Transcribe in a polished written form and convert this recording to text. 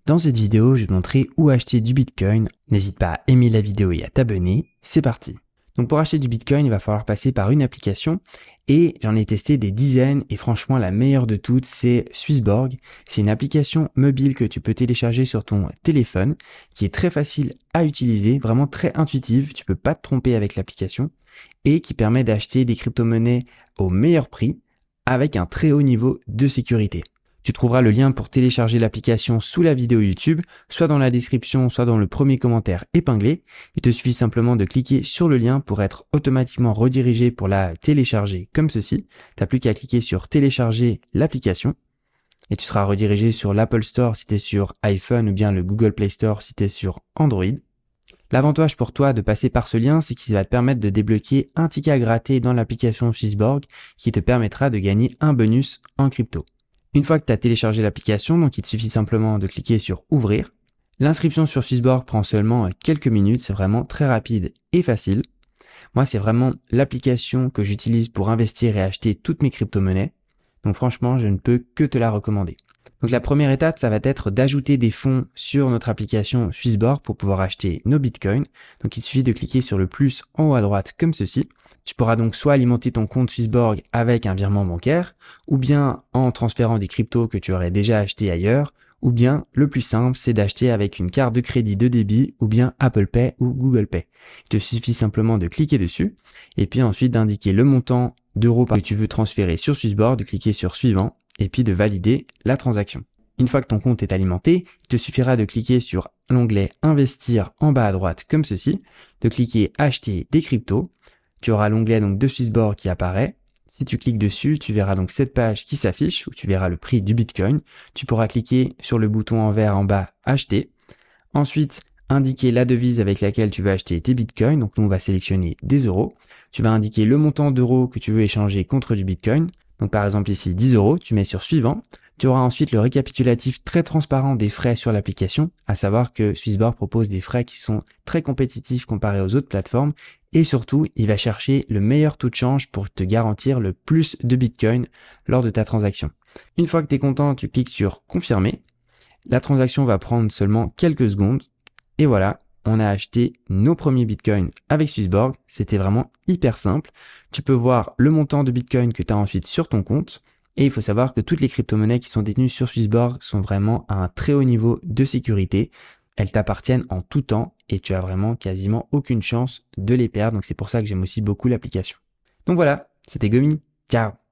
Dans cette vidéo, je vais te montrer où acheter du Bitcoin. N'hésite pas à aimer la vidéo et à t'abonner. C'est parti. Donc pour acheter du Bitcoin, il va falloir passer par une application et j'en ai testé des dizaines et franchement la meilleure de toutes, c'est Swissborg. C'est une application mobile que tu peux télécharger sur ton téléphone qui est très facile à utiliser, vraiment très intuitive, tu peux pas te tromper avec l'application et qui permet d'acheter des crypto-monnaies au meilleur prix avec un très haut niveau de sécurité. Tu trouveras le lien pour télécharger l'application sous la vidéo YouTube, soit dans la description, soit dans le premier commentaire épinglé. Il te suffit simplement de cliquer sur le lien pour être automatiquement redirigé pour la télécharger comme ceci. Tu n'as plus qu'à cliquer sur télécharger l'application et tu seras redirigé sur l'Apple Store si tu es sur iPhone ou bien le Google Play Store si tu es sur Android. L'avantage pour toi de passer par ce lien, c'est qu'il va te permettre de débloquer un ticket à gratter dans l'application Swissborg qui te permettra de gagner un bonus en crypto. Une fois que tu as téléchargé l'application, donc il te suffit simplement de cliquer sur ouvrir. L'inscription sur Swissborg prend seulement quelques minutes, c'est vraiment très rapide et facile. Moi, c'est vraiment l'application que j'utilise pour investir et acheter toutes mes crypto-monnaies. Donc franchement, je ne peux que te la recommander. Donc la première étape, ça va être d'ajouter des fonds sur notre application Swissborg pour pouvoir acheter nos bitcoins. Donc il suffit de cliquer sur le plus en haut à droite comme ceci. Tu pourras donc soit alimenter ton compte Swissborg avec un virement bancaire, ou bien en transférant des cryptos que tu aurais déjà achetés ailleurs, ou bien le plus simple, c'est d'acheter avec une carte de crédit de débit, ou bien Apple Pay ou Google Pay. Il te suffit simplement de cliquer dessus, et puis ensuite d'indiquer le montant d'euros que tu veux transférer sur Swissborg, de cliquer sur suivant, et puis de valider la transaction. Une fois que ton compte est alimenté, il te suffira de cliquer sur l'onglet Investir en bas à droite comme ceci, de cliquer Acheter des cryptos. Tu auras l'onglet donc de Swissborg qui apparaît. Si tu cliques dessus, tu verras donc cette page qui s'affiche où tu verras le prix du Bitcoin. Tu pourras cliquer sur le bouton en vert en bas Acheter. Ensuite, indiquer la devise avec laquelle tu veux acheter tes Bitcoins. Donc nous, on va sélectionner des euros. Tu vas indiquer le montant d'euros que tu veux échanger contre du Bitcoin. Donc par exemple ici 10 euros, tu mets sur suivant. Tu auras ensuite le récapitulatif très transparent des frais sur l'application, à savoir que Swissborg propose des frais qui sont très compétitifs comparés aux autres plateformes et surtout, il va chercher le meilleur taux de change pour te garantir le plus de Bitcoin lors de ta transaction. Une fois que tu es content, tu cliques sur confirmer. La transaction va prendre seulement quelques secondes et voilà, on a acheté nos premiers Bitcoins avec Swissborg. C'était vraiment hyper simple. Tu peux voir le montant de Bitcoin que tu as ensuite sur ton compte. Et il faut savoir que toutes les crypto-monnaies qui sont détenues sur Swissborg sont vraiment à un très haut niveau de sécurité. Elles t'appartiennent en tout temps et tu as vraiment quasiment aucune chance de les perdre. Donc c'est pour ça que j'aime aussi beaucoup l'application. Donc voilà, c'était Gomi. Ciao!